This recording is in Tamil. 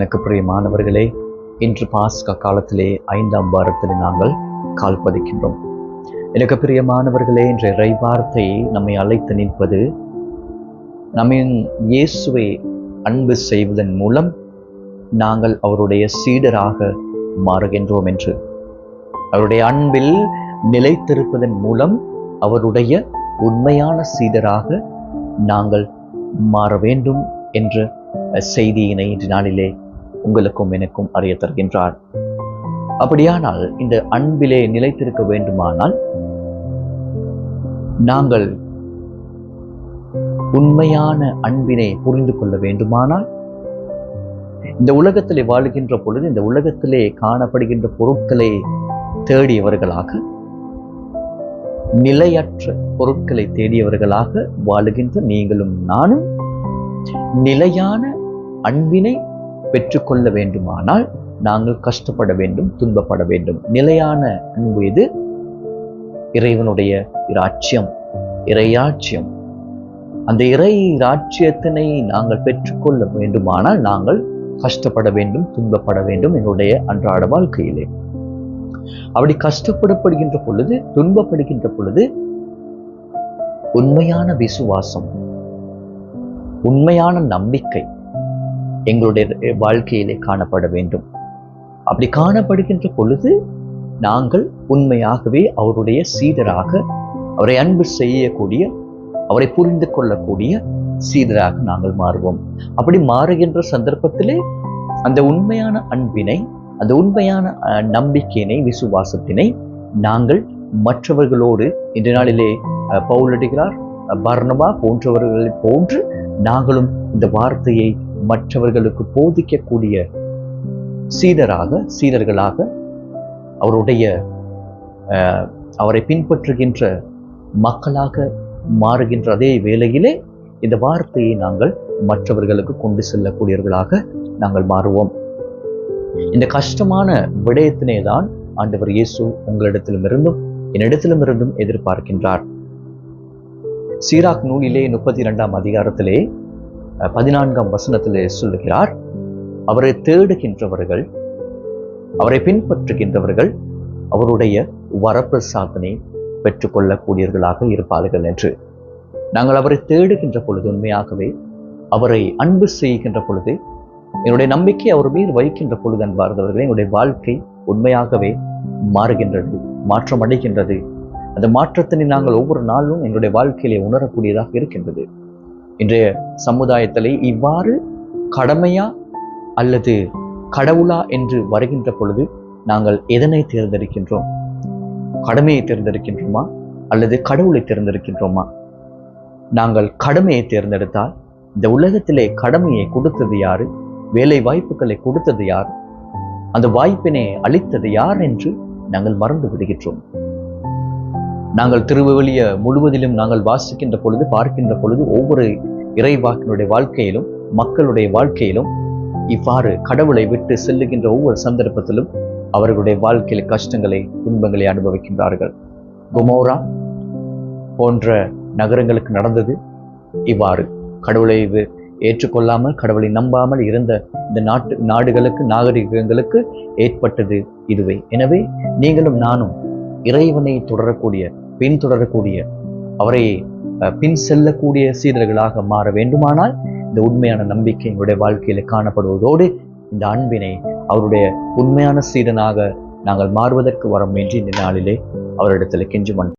எனக்கு பிரியமானவர்களே, இன்று பாஸ்கா காலத்திலே 5ஆம் வாரத்தில் நாங்கள் கால் பதிக்கின்றோம். எனக்கு பிரியமானவர்களே, இன்றைய இறைவார்த்தை நம்மை அழைத்து நிற்பது, நம்மை இயேசுவை அன்பு செய்வதன் மூலம் நாங்கள் அவருடைய சீடராக மாறுகின்றோம் என்று, அவருடைய அன்பில் நிலைத்திருப்பதன் மூலம் அவருடைய உண்மையான சீடராக நாங்கள் மாற வேண்டும் என்ற செய்தியினை இன்று நாளிலே உங்களுக்கும் எனக்கும் அறிய தருகின்றார். அப்படியானால் இந்த அன்பிலே நிலைத்திருக்க வேண்டுமானால் நாங்கள் உண்மையான அன்பினை புரிந்து கொள்ள வேண்டுமானால் இந்த உலகத்திலே வாழுகின்ற பொழுது இந்த உலகத்திலே காணப்படுகின்ற பொருட்களை தேடியவர்களாக, நிலையற்ற பொருட்களை தேடியவர்களாக வாழுகின்ற நீங்களும் நானும் நிலையான அன்பினை பெற்றுக்கொள்ள வேண்டுமானால் நாங்கள் கஷ்டப்பட வேண்டும், துன்பப்பட வேண்டும். நிலையான அன்பு இது இறைவனுடைய இராட்சியம், இறையாட்சியம். அந்த இறை ராட்சியத்தினை நாங்கள் பெற்றுக்கொள்ள வேண்டுமானால் நாங்கள் கஷ்டப்பட வேண்டும், துன்பப்பட வேண்டும் என்னுடைய அன்றாட வாழ்க்கையிலே. அப்படி கஷ்டப்படப்படுகின்ற பொழுது, துன்பப்படுகின்ற பொழுது உண்மையான விசுவாசம், உண்மையான நம்பிக்கை எங்களுடைய வாழ்க்கையிலே காணப்பட வேண்டும். அப்படி காணப்படுகின்ற பொழுது நாங்கள் உண்மையாகவே அவருடைய சீடராக, அவரை அன்பு செய்யக்கூடிய, அவரை புரிந்து கொள்ளக்கூடிய சீடராக நாங்கள் மாறுவோம். அப்படி மாறுகின்ற சந்தர்ப்பத்திலே அந்த உண்மையான அன்பினை, அந்த உண்மையான நம்பிக்கையினை, விசுவாசத்தினை நாங்கள் மற்றவர்களோடு, இன்றைய நாளிலே பவுலடிகளார், பர்னபா போன்றவர்களை போன்று நாங்களும் இந்த வார்த்தையை மற்றவர்களுக்கு போதிக்கக்கூடிய சீடர்களாக அவருடைய அவரை பின்பற்றுகின்ற மக்களாக மாறுகின்ற அதே வேளையிலே இந்த வார்த்தையை நாங்கள் மற்றவர்களுக்கு கொண்டு செல்லக்கூடியவர்களாக நாங்கள் மாறுவோம். இந்த கஷ்டமான விடயத்தினை தான் ஆண்டவர் இயேசு உங்களிடத்திலுமிருந்தும் என்னிடத்திலுமிருந்தும் எதிர்பார்க்கின்றார். சீராக் நூலிலே 32ஆம் அதிகாரத்திலே 14ஆம் வசனத்திலே சொல்லுகிறார், அவரை தேடுகின்றவர்கள், அவரை பின்பற்றுகின்றவர்கள் அவருடைய வரப்பிரசாதனை பெற்றுக்கொள்ளக்கூடியவர்களாக இருப்பார்கள் என்று. நாங்கள் அவரை தேடுகின்ற பொழுது, உண்மையாகவே அவரை அன்பு செய்கின்ற பொழுது, என்னுடைய நம்பிக்கை அவர் மீது வைக்கின்ற பொழுது, அன்பார்ந்தவர்களே, என்னுடைய வாழ்க்கை உண்மையாகவே மாறுகின்றது, மாற்றம் அடைகின்றது. அந்த மாற்றத்தினை நாங்கள் ஒவ்வொரு நாளும் எங்களுடைய வாழ்க்கையிலே உணரக்கூடியதாக இருக்கின்றது. இன்றைய சமுதாயத்திலே இவ்வாறு கடமையா அல்லது கடவுளா என்று வருகின்ற பொழுது நாங்கள் எதனை தேர்ந்தெடுக்கின்றோம்? கடமையை தேர்ந்தெடுக்கின்றோமா அல்லது கடவுளை தேர்ந்தெடுக்கின்றோமா? நாங்கள் கடமையை தேர்ந்தெடுத்தால் இந்த உலகத்திலே கடமையை கொடுத்தது யாரு? வேலை வாய்ப்புகளை கொடுத்தது யார்? அந்த வாய்ப்பினை அளித்தது யார் என்று நாங்கள் மறந்து விடுகின்றோம். நாங்கள் திருவிவிலிய முழுவதிலும் நாங்கள் வாசிக்கின்ற பொழுது, பார்க்கின்ற பொழுது, ஒவ்வொரு இறைவாக்கினுடைய வாழ்க்கையிலும், மக்களுடைய வாழ்க்கையிலும் இவ்வாறு கடவுளை விட்டு செல்லுகின்ற ஒவ்வொரு சந்தர்ப்பத்திலும் அவர்களுடைய வாழ்க்கையில் கஷ்டங்களை, துன்பங்களை அனுபவிக்கின்றார்கள். கொமோரா போன்ற நகரங்களுக்கு நடந்தது இவ்வாறு. கடவுளை ஏற்றுக்கொள்ளாமல், கடவுளை நம்பாமல் இருந்த இந்த நாடுகளுக்கு, நாகரிகங்களுக்கு ஏற்பட்டது இதுவே. எனவே நீங்களும் நானும் இறைவனை பின்தொடரக்கூடிய, அவரை பின் செல்லக்கூடிய சீடர்களாக மாற வேண்டுமானால் இந்த உண்மையான நம்பிக்கை எங்களுடைய வாழ்க்கையில காணப்படுவதோடு இந்த அன்பினை, அவருடைய உண்மையான சீடனாக நாங்கள் மாறுவதற்கு வரம் என்று இந்த நாளிலே அவரிடத்தில் கெஞ்சுமன்